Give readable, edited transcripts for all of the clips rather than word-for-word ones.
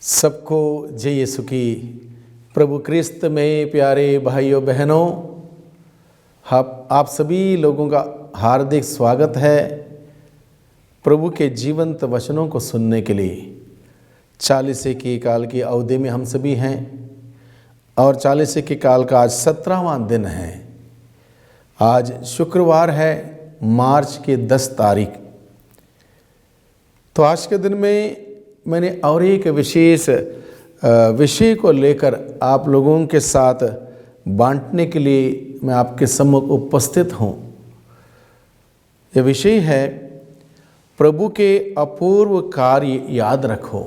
सबको जय यीशु की। प्रभु क्रिस्त में प्यारे भाइयों बहनों, आप सभी लोगों का हार्दिक स्वागत है प्रभु के जीवंत वचनों को सुनने के लिए। 40 के काल की अवधि में हम सभी हैं और 40 के काल का आज 17वां दिन है। आज शुक्रवार है, मार्च की 10 तारीख। तो आज के दिन में मैंने और एक विशेष विषय को लेकर आप लोगों के साथ बांटने के लिए मैं आपके सम्मुख उपस्थित हूँ। यह विषय है प्रभु के अपूर्व कार्य याद रखो।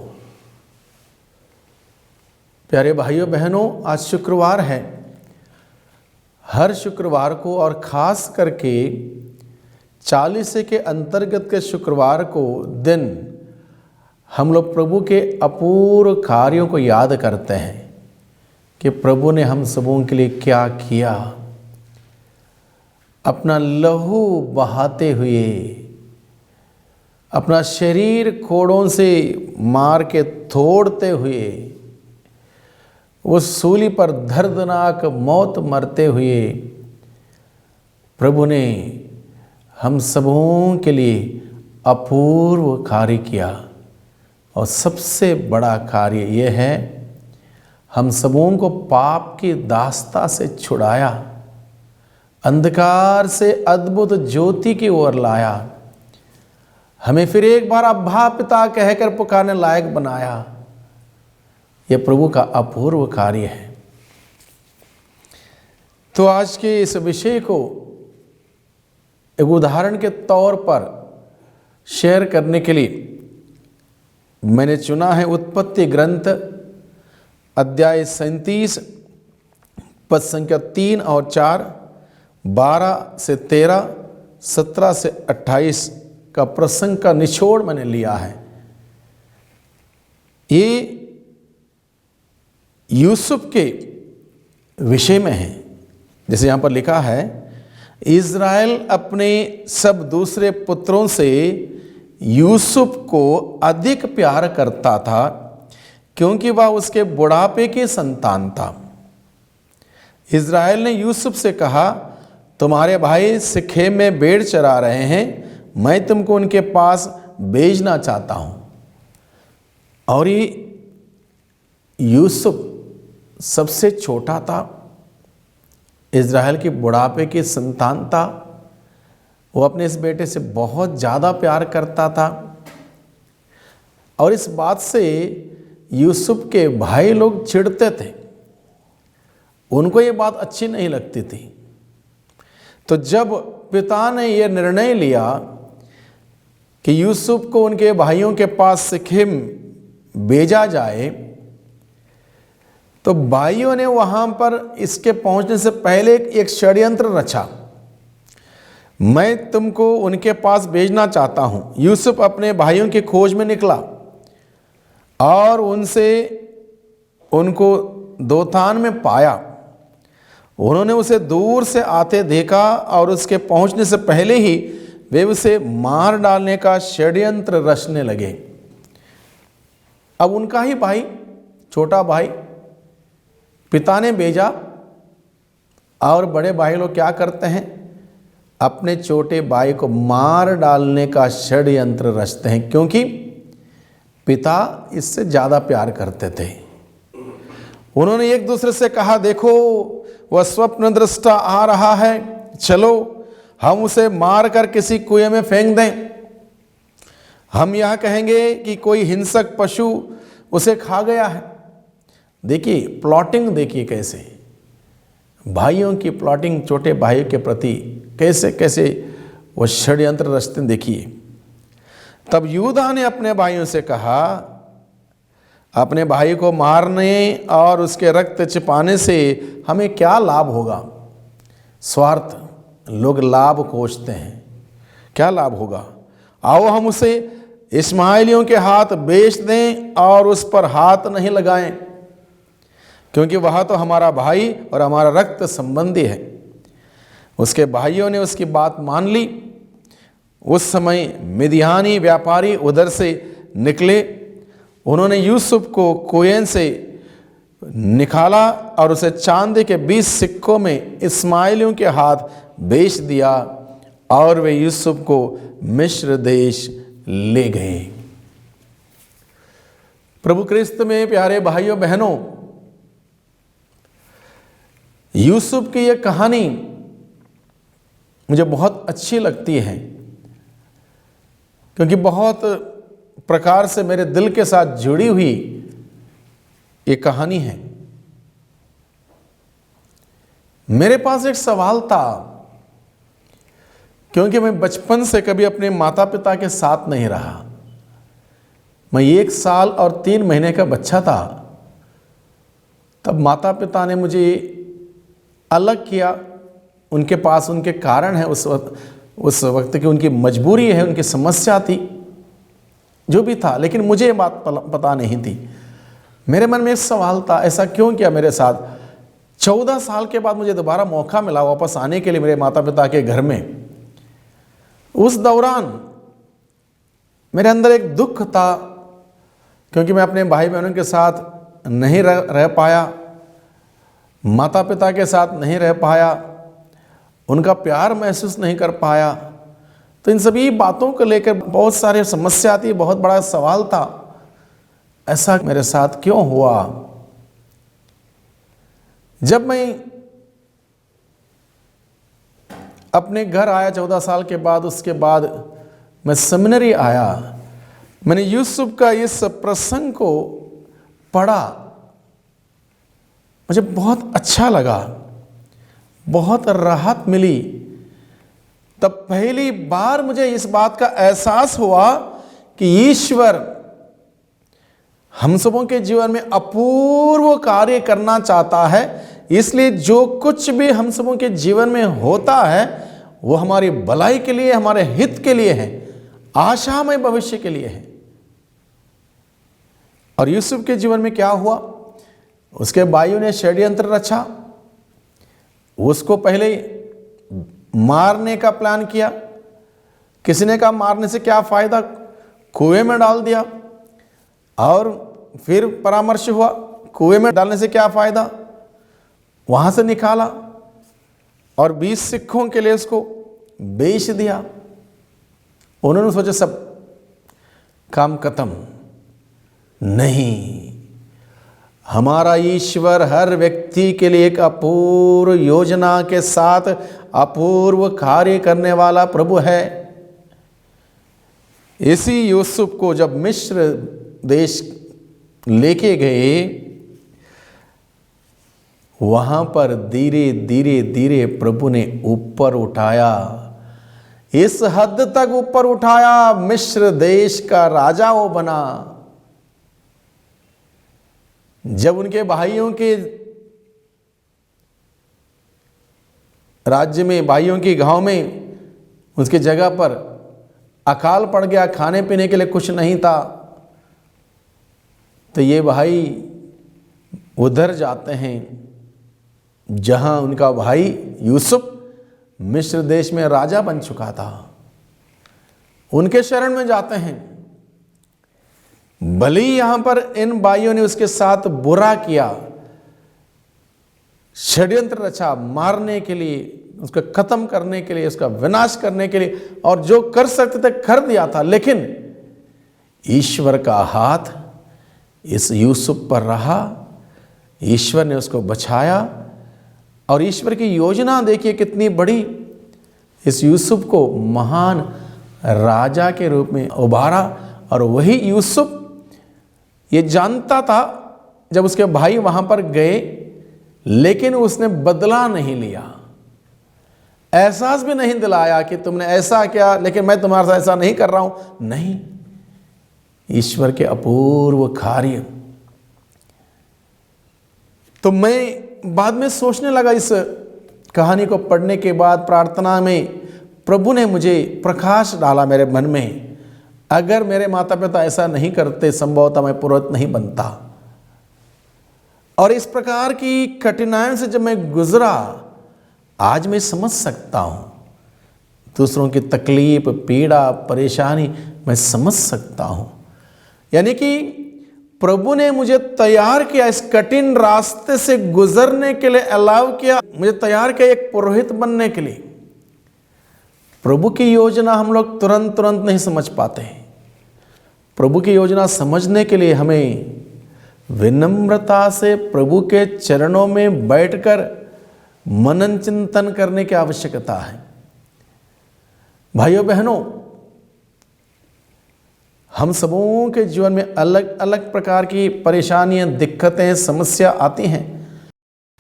प्यारे भाइयों बहनों, आज शुक्रवार है। हर शुक्रवार को और ख़ास करके 40 के अंतर्गत के शुक्रवार को दिन हम लोग प्रभु के अपूर्व कार्यों को याद करते हैं कि प्रभु ने हम सबों के लिए क्या किया। अपना लहू बहाते हुए, अपना शरीर कोड़ों से मार के तोड़ते हुए, उस सूली पर दर्दनाक मौत मरते हुए प्रभु ने हम सबों के लिए अपूर्व कार्य किया। और सबसे बड़ा कार्य यह है, हम सबों को पाप की दास्ता से छुड़ाया, अंधकार से अद्भुत ज्योति की ओर लाया, हमें फिर एक बार अब्बा पिता कहकर पुकारने लायक बनाया। यह प्रभु का अपूर्व कार्य है। तो आज के इस विषय को एक उदाहरण के तौर पर शेयर करने के लिए मैंने चुना है उत्पत्ति ग्रंथ अध्याय 37 पद संख्या 3 और 4, 12 से 13, 17 से 28 का प्रसंग का निचोड़ मैंने लिया है। ये यूसुफ के विषय में है। जैसे यहाँ पर लिखा है, इज़राइल अपने सब दूसरे पुत्रों से यूसुफ को अधिक प्यार करता था क्योंकि वह उसके बुढ़ापे की संतान था। इज़राइल ने यूसुफ से कहा, तुम्हारे भाई सिखेम में भेड़ चरा रहे हैं, मैं तुमको उनके पास भेजना चाहता हूँ। और ये यूसुफ सबसे छोटा था, इज़राइल के बुढ़ापे की संतान था। वो अपने इस बेटे से बहुत ज़्यादा प्यार करता था और इस बात से यूसुफ के भाई लोग चिढ़ते थे। उनको ये बात अच्छी नहीं लगती थी। तो जब पिता ने यह निर्णय लिया कि यूसुफ को उनके भाइयों के पास सिखेम भेजा जाए, तो भाइयों ने वहाँ पर इसके पहुँचने से पहले एक षड्यंत्र रचा। मैं तुमको उनके पास भेजना चाहता हूँ। यूसुफ अपने भाइयों की खोज में निकला और उनको दोतान में पाया। उन्होंने उसे दूर से आते देखा और उसके पहुँचने से पहले ही वे उसे मार डालने का षड्यंत्र रचने लगे। अब उनका ही भाई, छोटा भाई, पिता ने भेजा और बड़े भाई लोग क्या करते हैं, अपने छोटे भाई को मार डालने का षड्यंत्र रचते हैं क्योंकि पिता इससे ज़्यादा प्यार करते थे। उन्होंने एक दूसरे से कहा, देखो वह स्वप्न दृष्टा आ रहा है, चलो हम उसे मार कर किसी कुएं में फेंक दें। हम यह कहेंगे कि कोई हिंसक पशु उसे खा गया है। देखिए प्लॉटिंग, देखिए कैसे भाइयों की प्लॉटिंग, छोटे भाइयों के प्रति कैसे कैसे वो षड्यंत्र रचते देखिए। तब यूदा ने अपने भाइयों से कहा, अपने भाई को मारने और उसके रक्त छिपाने से हमें क्या लाभ होगा। स्वार्थ, लोग लाभ खोजते हैं, क्या लाभ होगा। आओ हम उसे इस्माइलियों के हाथ बेच दें और उस पर हाथ नहीं लगाएं, क्योंकि वह तो हमारा भाई और हमारा रक्त संबंधी है। उसके भाइयों ने उसकी बात मान ली। उस समय मिदियानी व्यापारी उधर से निकले उन्होंने यूसुफ को कुएं से निकाला और उसे चांदी के 20 सिक्कों में इस्माइलियों के हाथ बेच दिया और वे यूसुफ को मिस्र देश ले गए। प्रभु क्रिस्त में प्यारे भाइयों बहनों, यूसुफ की यह कहानी मुझे बहुत अच्छी लगती है, क्योंकि बहुत प्रकार से मेरे दिल के साथ जुड़ी हुई ये कहानी है। मेरे पास एक सवाल था, क्योंकि मैं बचपन से कभी अपने माता पिता के साथ नहीं रहा। मैं 1 साल और 3 महीने का बच्चा था, तब माता पिता ने मुझे अलग किया। उनके पास उनके कारण है, उस वक्त की उनकी मजबूरी है, उनकी समस्या थी, जो भी था, लेकिन मुझे ये बात पता नहीं थी। मेरे मन में एक सवाल था, ऐसा क्यों किया मेरे साथ। 14 साल के बाद मुझे दोबारा मौका मिला वापस आने के लिए मेरे माता पिता के घर में। उस दौरान मेरे अंदर एक दुख था, क्योंकि मैं अपने भाई बहनों के साथ नहीं रह पाया, माता पिता के साथ नहीं रह पाया, उनका प्यार महसूस नहीं कर पाया। तो इन सभी बातों को लेकर बहुत सारे समस्या थी, बहुत बड़ा सवाल था, ऐसा मेरे साथ क्यों हुआ। जब मैं अपने घर आया 14 साल के बाद, उसके बाद मैं सेमिनरी आया, मैंने यूसुफ का इस प्रसंग को पढ़ा, मुझे बहुत अच्छा लगा, बहुत राहत मिली। तब पहली बार मुझे इस बात का एहसास हुआ कि ईश्वर हम सबों के जीवन में अपूर्व कार्य करना चाहता है। इसलिए जो कुछ भी हम सबों के जीवन में होता है वो हमारी भलाई के लिए, हमारे हित के लिए है, आशामय भविष्य के लिए है। और यूसुफ के जीवन में क्या हुआ, उसके भाइयों ने षड्यंत्र रचा, उसको पहले मारने का प्लान किया। किसी ने कहा मारने से क्या फायदा, कुएं में डाल दिया। और फिर परामर्श हुआ, कुएं में डालने से क्या फायदा, वहां से निकाला और 20 सिक्कों के लिए उसको बेच दिया। उन्होंने सोचा सब काम खत्म। नहीं, हमारा ईश्वर हर व्यक्ति के लिए एक अपूर्व योजना के साथ अपूर्व कार्य करने वाला प्रभु है। इसी यूसुफ को जब मिस्र देश लेके गए, वहां पर धीरे धीरे धीरे प्रभु ने ऊपर उठाया, इस हद तक ऊपर उठाया, मिस्र देश का राजा वो बना। जब उनके भाइयों के राज्य में, भाइयों के गांव में, उसकी जगह पर अकाल पड़ गया, खाने पीने के लिए कुछ नहीं था, तो ये भाई उधर जाते हैं जहां उनका भाई यूसुफ मिस्र देश में राजा बन चुका था। उनके शरण में जाते हैं। भले ही यहां पर इन भाइयों ने उसके साथ बुरा किया, षड्यंत्र रचा मारने के लिए, उसको खत्म करने के लिए, उसका विनाश करने के लिए, और जो कर सकते थे कर दिया था, लेकिन ईश्वर का हाथ इस यूसुफ पर रहा। ईश्वर ने उसको बचाया और ईश्वर की योजना देखिए कितनी बड़ी। इस यूसुफ को महान राजा के रूप में उभारा। और वही यूसुफ ये जानता था, जब उसके भाई वहां पर गए, लेकिन उसने बदला नहीं लिया, एहसास भी नहीं दिलाया कि तुमने ऐसा किया, लेकिन मैं तुम्हारे साथ ऐसा नहीं कर रहा हूं। नहीं, ईश्वर के अपूर्व कार्य। तो मैं बाद में सोचने लगा, इस कहानी को पढ़ने के बाद प्रार्थना में प्रभु ने मुझे प्रकाश डाला मेरे मन में। अगर मेरे माता पिता ऐसा नहीं करते, संभवतः मैं पुरोहित नहीं बनता। और इस प्रकार की कठिनाइयों से जब मैं गुजरा, आज मैं समझ सकता हूं दूसरों की तकलीफ, पीड़ा, परेशानी मैं समझ सकता हूं। यानी कि प्रभु ने मुझे तैयार किया, इस कठिन रास्ते से गुजरने के लिए अलाउ किया, मुझे तैयार किया एक पुरोहित बनने के लिए। प्रभु की योजना हम लोग तुरंत नहीं समझ पाते हैं। प्रभु की योजना समझने के लिए हमें विनम्रता से प्रभु के चरणों में बैठकर मनन चिंतन करने की आवश्यकता है। भाइयों बहनों, हम सबों के जीवन में अलग अलग प्रकार की परेशानियां, दिक्कतें, समस्या आती हैं।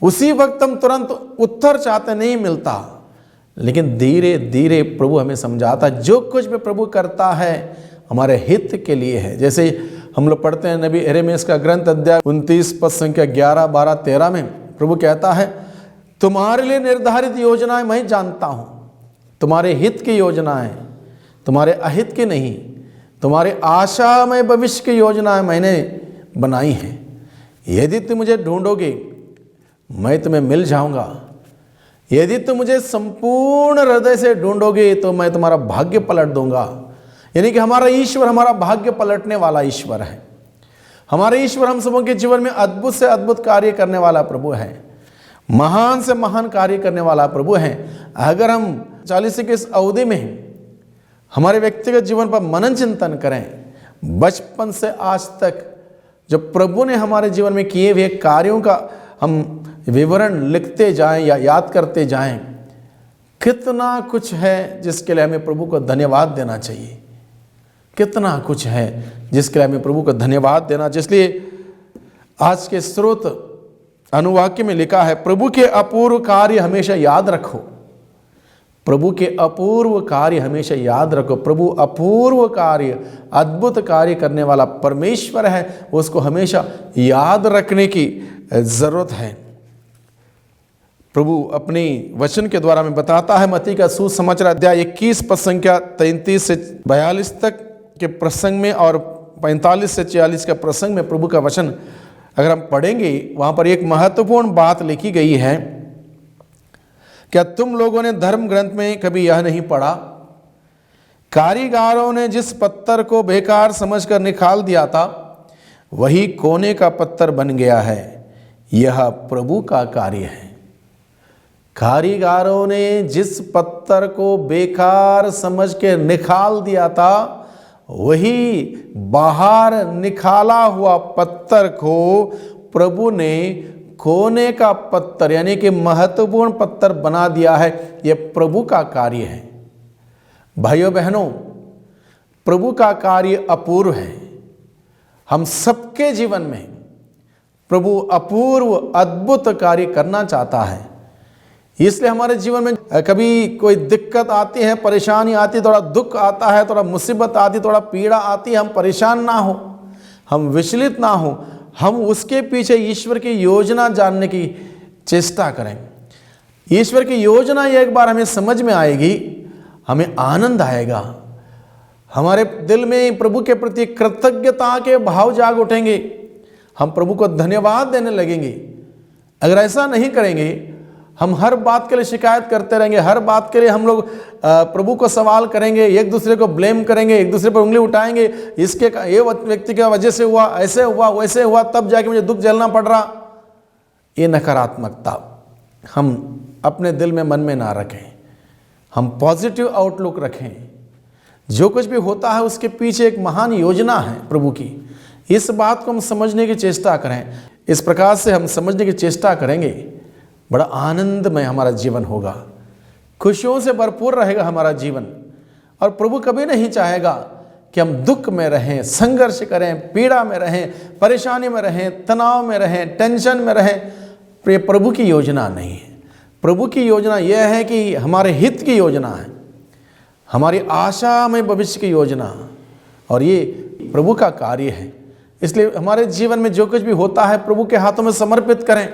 उसी वक्त हम तुरंत उत्तर चाहते, नहीं मिलता, लेकिन धीरे धीरे प्रभु हमें समझाता जो कुछ भी प्रभु करता है हमारे हित के लिए है। जैसे हम लोग पढ़ते हैं नबी यिर्मयाह का ग्रंथ अध्याय 29 पद संख्या 11, 12, 13 में प्रभु कहता है, तुम्हारे लिए निर्धारित योजनाएं मैं जानता हूं, तुम्हारे हित की योजनाएं, तुम्हारे अहित की नहीं, तुम्हारे आशामय भविष्य की योजनाएं मैंने बनाई हैं। यदि तुम मुझे ढूंढोगे मैं तुम्हें मिल जाऊंगा, यदि तुम मुझे संपूर्ण हृदय से ढूंढोगे तो मैं तुम्हारा भाग्य पलट दूंगा। यानी कि हमारा ईश्वर हमारा भाग्य पलटने वाला ईश्वर है। हमारे ईश्वर हम सबों के जीवन में अद्भुत से अद्भुत कार्य करने वाला प्रभु है, महान से महान कार्य करने वाला प्रभु है। अगर हम 40 की इस अवधि में हमारे व्यक्तिगत जीवन पर मनन चिंतन करें, बचपन से आज तक जो प्रभु ने हमारे जीवन में किए हुए कार्यों का हम विवरण लिखते जाएं या याद करते जाएं, कितना कुछ है जिसके लिए हमें प्रभु को धन्यवाद देना चाहिए। कितना कुछ है जिसके लिए हमें प्रभु को धन्यवाद देना चाहिए। इसलिए आज के स्रोत अनुवाक्य में लिखा है, प्रभु के अपूर्व कार्य हमेशा याद रखो। प्रभु के अपूर्व कार्य हमेशा याद रखो। प्रभु अपूर्व कार्य, अद्भुत कार्य करने वाला परमेश्वर है, उसको हमेशा याद रखने की जरूरत है। प्रभु अपनी वचन के द्वारा में बताता है, मत्ती का सुसमाचार अध्याय 21 पद संख्या 33 से 42 तक के प्रसंग में और 45 से 46 का प्रसंग में प्रभु का वचन अगर हम पढ़ेंगे, वहां पर एक महत्वपूर्ण बात लिखी गई है। क्या तुम लोगों ने धर्म ग्रंथ में कभी यह नहीं पढ़ा, कारीगरों ने जिस पत्थर को बेकार समझकर निकाल दिया था वही कोने का पत्थर बन गया है, यह प्रभु का कार्य है। कारीगरों ने जिस पत्थर को बेकार समझ के निकाल दिया था वही बाहर निकाला हुआ पत्थर को प्रभु ने कोने का पत्थर यानी कि महत्वपूर्ण पत्थर बना दिया है। यह प्रभु का कार्य है। भाइयों बहनों, प्रभु का कार्य अपूर्व है। हम सबके जीवन में प्रभु अपूर्व अद्भुत कार्य करना चाहता है। इसलिए हमारे जीवन में कभी कोई दिक्कत आती है, परेशानी आती है, थोड़ा दुख आता है, थोड़ा मुसीबत आती है, थोड़ा पीड़ा आती है, हम परेशान ना हो, हम विचलित ना हो, हम उसके पीछे ईश्वर की योजना जानने की चेष्टा करें। ईश्वर की योजना एक बार हमें समझ में आएगी, हमें आनंद आएगा, हमारे दिल में प्रभु के प्रति कृतज्ञता के भाव जाग उठेंगे, हम प्रभु को धन्यवाद देने लगेंगे। अगर ऐसा नहीं करेंगे, हम हर बात के लिए शिकायत करते रहेंगे, हर बात के लिए हम लोग प्रभु को सवाल करेंगे, एक दूसरे को ब्लेम करेंगे, एक दूसरे पर उंगली उठाएंगे, इसके ये व्यक्ति की वजह से हुआ, ऐसे हुआ, वैसे हुआ, तब जाके मुझे दुख झेलना पड़ रहा। ये नकारात्मकता हम अपने दिल में, मन में ना रखें, हम पॉजिटिव आउटलुक रखें। जो कुछ भी होता है उसके पीछे एक महान योजना है प्रभु की। इस बात को हम समझने की चेष्टा करें। इस प्रकार से हम समझने की चेष्टा करेंगे, बड़ा आनंदमय हमारा जीवन होगा, खुशियों से भरपूर रहेगा हमारा जीवन। और प्रभु कभी नहीं चाहेगा कि हम दुख में रहें, संघर्ष करें, पीड़ा में रहें, परेशानी में रहें, तनाव में रहें, टेंशन में रहें। ये प्रभु की योजना नहीं है। प्रभु की योजना यह है कि हमारे हित की योजना है, हमारी आशा में भविष्य की योजना, और ये प्रभु का कार्य है। इसलिए हमारे जीवन में जो कुछ भी होता है प्रभु के हाथों में समर्पित करें।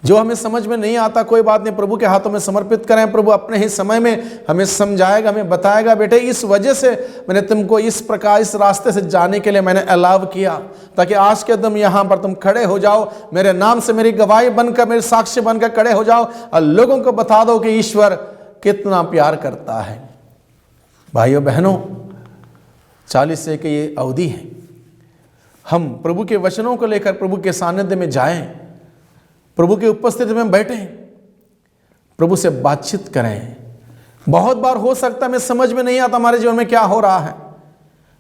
जो हमें समझ में नहीं आता, कोई बात नहीं, प्रभु के हाथों में समर्पित करें। प्रभु अपने ही समय में हमें समझाएगा, हमें बताएगा, बेटे इस वजह से मैंने तुमको इस प्रकार इस रास्ते से जाने के लिए मैंने अलाव किया, ताकि आज के दिन यहाँ पर तुम खड़े हो जाओ, मेरे नाम से मेरी गवाही बनकर, मेरे साक्ष्य बनकर खड़े हो जाओ और लोगों को बता दो कि ईश्वर कितना प्यार करता है। भाइयों बहनों, 40 से की ये अवधि है। हम प्रभु के वचनों को लेकर प्रभु के सानिध्य में जाएं, प्रभु की उपस्थिति में बैठें, प्रभु से बातचीत करें। बहुत बार हो सकता है हमें समझ में नहीं आता हमारे जीवन में क्या हो रहा है,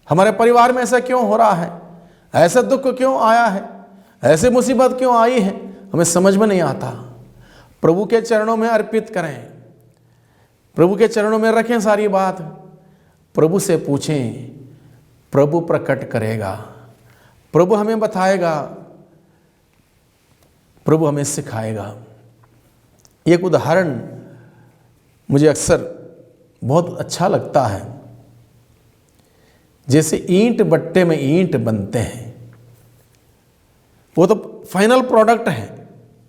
हमारे परिवार में ऐसा क्यों हो रहा है, ऐसा दुख क्यों आया है, ऐसी मुसीबत क्यों आई है, हमें समझ में नहीं आता। प्रभु के चरणों में अर्पित करें, प्रभु के चरणों में रखें सारी बात, प्रभु से पूछें, प्रभु प्रकट करेगा, प्रभु हमें बताएगा, प्रभु हमें सिखाएगा। एक उदाहरण मुझे अक्सर बहुत अच्छा लगता है। जैसे ईंट भट्टे में ईंट बनते हैं, वो तो फाइनल प्रोडक्ट है।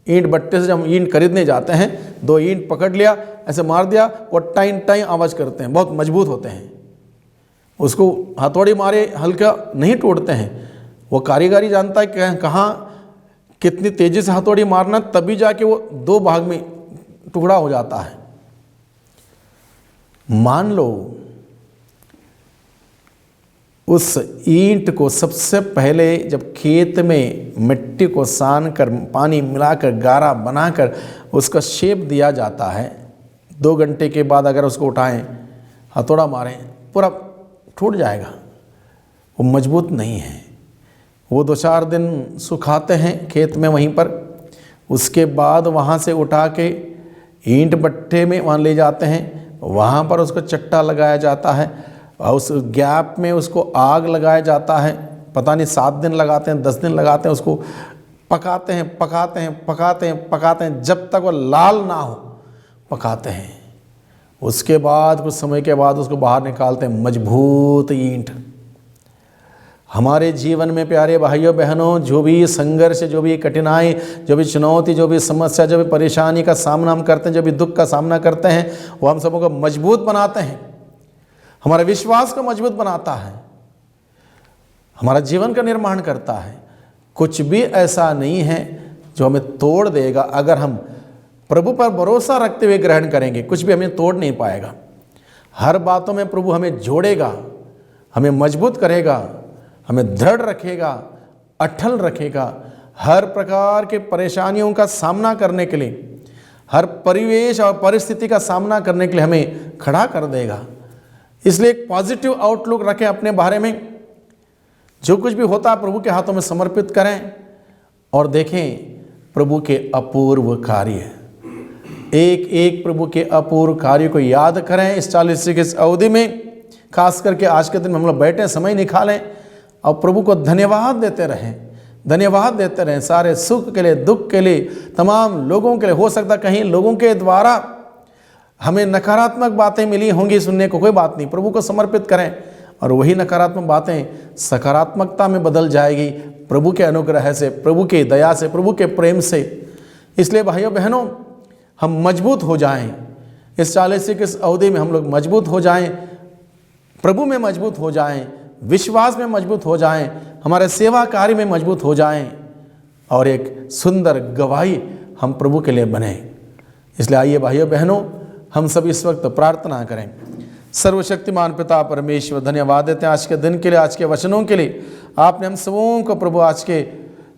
ईंट भट्टे से जब हम ईंट खरीदने जाते हैं, 2 ईंट पकड़ लिया, ऐसे मार दिया, वो टाइन टाइन आवाज़ करते हैं, बहुत मजबूत होते हैं। उसको हथौड़ी मारे हल्का नहीं टूटते हैं। वो कारीगरी जानता है कि कहाँ कितनी तेज़ी से हथौड़ी मारना, तभी जाके वो 2 भाग में टुकड़ा हो जाता है। मान लो उस ईंट को सबसे पहले जब खेत में मिट्टी को सान कर पानी मिलाकर गारा बनाकर उसका शेप दिया जाता है, 2 घंटे के बाद अगर उसको उठाएं, हथौड़ा मारें, पूरा टूट जाएगा, वो मजबूत नहीं है। वो 2-4 दिन सुखाते हैं खेत में वहीं पर, उसके बाद वहाँ से उठा के ईंट भट्टे में वहाँ ले जाते हैं, वहाँ पर उसको चट्टा लगाया जाता है और उस गैप में उसको आग लगाया जाता है। पता नहीं 7 दिन लगाते हैं, 10 दिन लगाते हैं, उसको पकाते हैं पकाते हैं पकाते हैं पकाते हैं जब तक वो लाल ना हो, पकाते हैं। उसके बाद कुछ समय के बाद उसको बाहर निकालते हैं, मजबूत ईंट। हमारे जीवन में प्यारे भाइयों बहनों, जो भी संघर्ष, जो भी कठिनाई, जो भी चुनौती, जो भी समस्या, जो भी परेशानी का सामना हम करते हैं, जो भी दुख का सामना करते हैं, वो हम सबको मजबूत बनाते हैं, हमारे विश्वास को मजबूत बनाता है, हमारा जीवन का निर्माण करता है। कुछ भी ऐसा नहीं है जो हमें तोड़ देगा। अगर हम प्रभु पर भरोसा रखते हुए ग्रहण करेंगे, कुछ भी हमें तोड़ नहीं पाएगा। हर बातों में प्रभु हमें जोड़ेगा, हमें मजबूत करेगा, हमें दृढ़ रखेगा, अटल रखेगा। हर प्रकार के परेशानियों का सामना करने के लिए, हर परिवेश और परिस्थिति का सामना करने के लिए हमें खड़ा कर देगा। इसलिए एक पॉजिटिव आउटलुक रखें अपने बारे में। जो कुछ भी होता है प्रभु के हाथों में समर्पित करें और देखें प्रभु के अपूर्व कार्य। एक एक प्रभु के अपूर्व कार्य को याद करें इस 40 की अवधि में। खास करके आज के दिन में हम लोग बैठे, समय निकालें और प्रभु को धन्यवाद देते रहें, धन्यवाद देते रहें सारे सुख के लिए, दुख के लिए, तमाम लोगों के लिए। हो सकता कहीं लोगों के द्वारा हमें नकारात्मक बातें मिली होंगी सुनने को, कोई बात नहीं, प्रभु को समर्पित करें और वही नकारात्मक बातें सकारात्मकता में बदल जाएगी प्रभु के अनुग्रह से, प्रभु की दया से, प्रभु के प्रेम से। इसलिए भाइयों बहनों, हम मजबूत हो जाएं। इस 40 की अवधि में हम लोग मजबूत हो जाएं, प्रभु में मजबूत हो जाएं, विश्वास में मजबूत हो जाएं, हमारे सेवा कार्य में मजबूत हो जाएं और एक सुंदर गवाही हम प्रभु के लिए बने। इसलिए आइए भाइयों बहनों, हम सब इस वक्त प्रार्थना करें। सर्वशक्तिमान पिता परमेश्वर, धन्यवाद देते हैं आज के दिन के लिए, आज के वचनों के लिए। आपने हम सबों को प्रभु आज के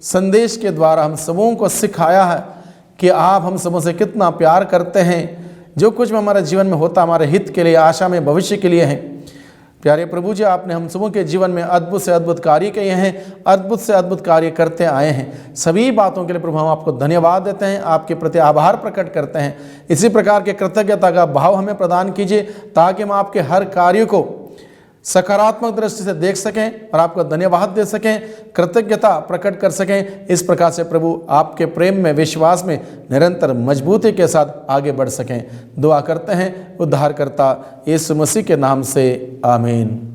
संदेश के द्वारा हम सबों को सिखाया है कि आप हम सबों से कितना प्यार करते हैं। जो कुछ भी हमारे जीवन में होता हमारे हित के लिए, आशा में, भविष्य के लिए है। प्यारे प्रभु जी, आपने हम सबों के जीवन में अद्भुत से अद्भुत कार्य किए हैं, अद्भुत से अद्भुत कार्य करते आए हैं। सभी बातों के लिए प्रभु हम आपको धन्यवाद देते हैं, आपके प्रति आभार प्रकट करते हैं। इसी प्रकार के कृतज्ञता का भाव हमें प्रदान कीजिए ताकि हम आपके हर कार्य को सकारात्मक दृष्टि से देख सकें और आपको धन्यवाद दे सकें, कृतज्ञता प्रकट कर सकें। इस प्रकार से प्रभु आपके प्रेम में, विश्वास में निरंतर मजबूती के साथ आगे बढ़ सकें। दुआ करते हैं उद्धारकर्ता यीशु मसीह के नाम से, आमीन।